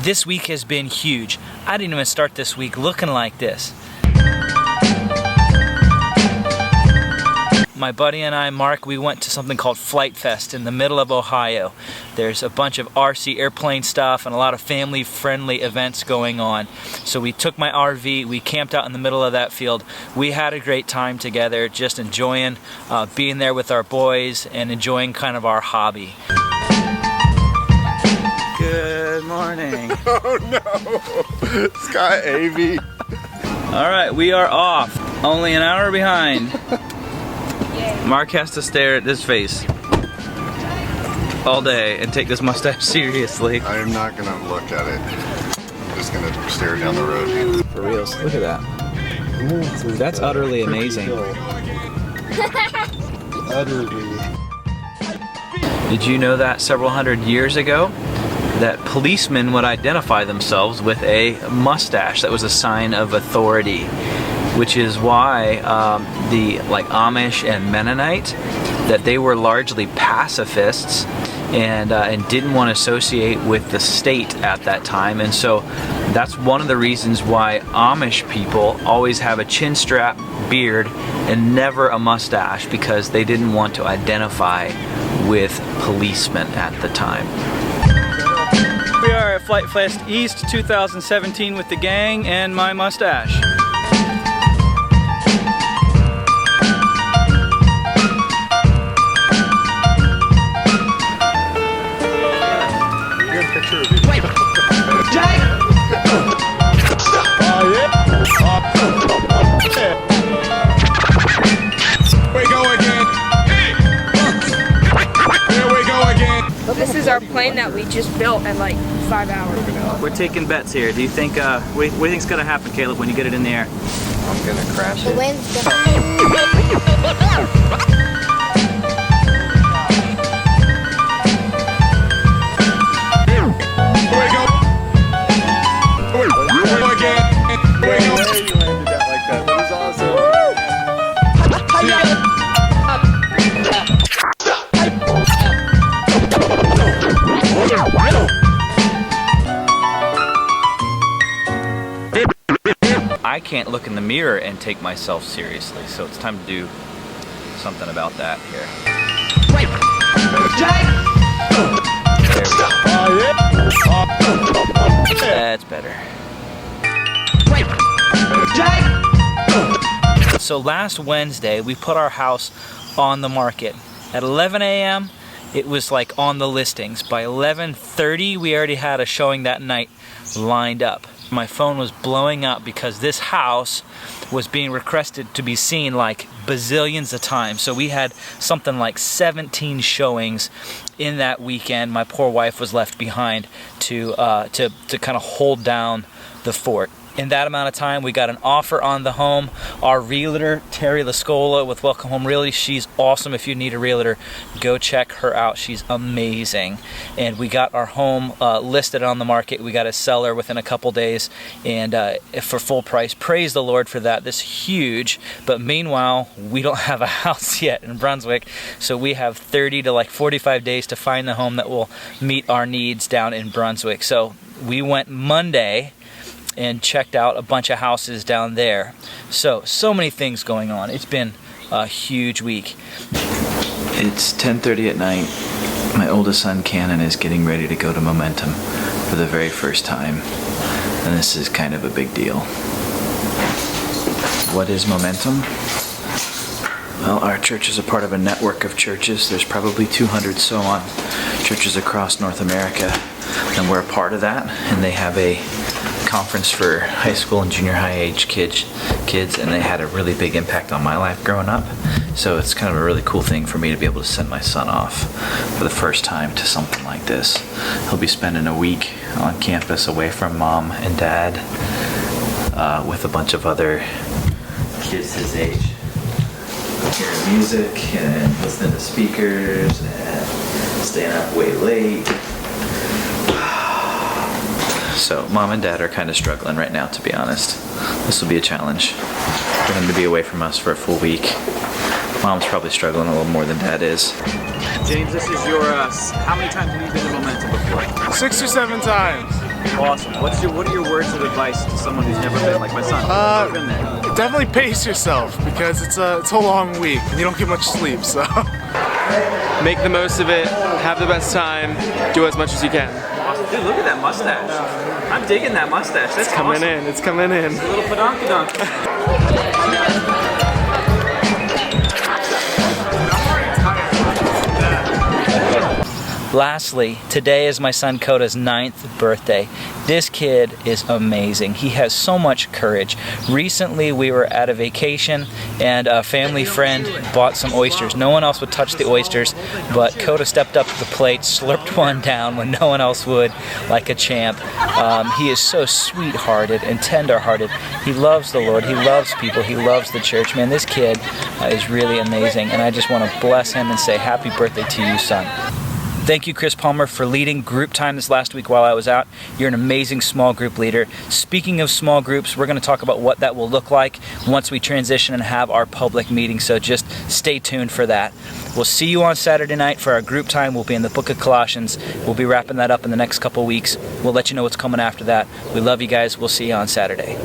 This week has been huge. I didn't even start this week looking like this. My buddy and I, Mark, we went to something called Flite Fest in the middle of Ohio. There's a bunch of RC airplane stuff and a lot of family-friendly events going on. So we took my RV, we camped out in the middle of that field. We had a great time together, just enjoying being there with our boys and enjoying kind of our hobby. Good morning. Oh no! Sky AV. All right, we are off. Only an hour behind. Mark has to stare at this face all day and take this mustache seriously. I am not gonna look at it. I'm just gonna stare down the road. For reals, look at that. That's utterly amazing. Utterly. Did you know that several hundred years ago that policemen would identify themselves with a mustache? That was a sign of authority, which is why the Amish and Mennonite, that they were largely pacifists and didn't want to associate with the state at that time. And so that's one of the reasons why Amish people always have a chin strap, beard, and never a mustache, because they didn't want to identify with policemen at the time. We are at Flite Fest East 2017 with the gang and my mustache. This is our plane that we just built in like 5 hours. We're taking bets here. Do you think, what do you think's gonna happen, Caleb, when you get it in the air? I'm gonna crash it. The wind's gonna... I can't look in the mirror and take myself seriously, so it's time to do something about that here. There we go. That's better. So last Wednesday, we put our house on the market. At 11 a.m., it was like on the listings. By 11:30, we already had a showing that night lined up. My phone was blowing up because this house was being requested to be seen like bazillions of times. So we had something like 17 showings in that weekend. My poor wife was left behind to kind of hold down the fort. In that amount of time, we got an offer on the home. Our realtor, Terry Lascola with Welcome Home Realty, she's awesome. If you need a realtor, go check her out. She's amazing. And we got our home listed on the market. We got a seller within a couple days, and for full price. Praise the Lord for that. This is huge. But meanwhile, we don't have a house yet in Brunswick, so we have 30 to 45 days to find the home that will meet our needs down in Brunswick. So we went Monday and checked out a bunch of houses down there. So many things going on. It's been a huge week. It's 10:30 at night. My oldest son, Cannon, is getting ready to go to Momentum for the very first time. And this is kind of a big deal. What is Momentum? Well, our church is a part of a network of churches. There's probably 200 so on churches across North America, and we're a part of that. And they have a conference for high school and junior high age kids, and they had a really big impact on my life growing up. So it's kind of a really cool thing for me to be able to send my son off for the first time to something like this. He'll be spending a week on campus away from mom and dad with a bunch of other kids his age, hearing music and listening to speakers and staying up way late. So mom and dad are kind of struggling right now, to be honest. This will be a challenge for them to be away from us for a full week. Mom's probably struggling a little more than dad is. James, this is your, how many times have you been to Momentum before? 6 or 7 times. Awesome. What are your words of advice to someone who's never been like my son? Never been there. Definitely pace yourself because it's a long week and you don't get much sleep. So make the most of it. Have the best time. Do as much as you can. Awesome. Dude, look at that mustache. I'm digging that mustache. That's coming awesome. in. It's coming in. It's a little padonkadonk. Lastly, today is my son Coda's 9th birthday. This kid is amazing. He has so much courage. Recently we were at a vacation and a family friend bought some oysters. No one else would touch the oysters, but Coda stepped up to the plate, slurped one down when no one else would, like a champ. He is so sweet-hearted and tender-hearted. He loves the Lord. He loves people. He loves the church. Man, this kid is really amazing, and I just want to bless him and say happy birthday to you, son. Thank you, Chris Palmer, for leading group time this last week while I was out. You're an amazing small group leader. Speaking of small groups, we're going to talk about what that will look like once we transition and have our public meeting, so just stay tuned for that. We'll see you on Saturday night for our group time. We'll be in the book of Colossians. We'll be wrapping that up in the next couple weeks. We'll let you know what's coming after that. We love you guys. We'll see you on Saturday.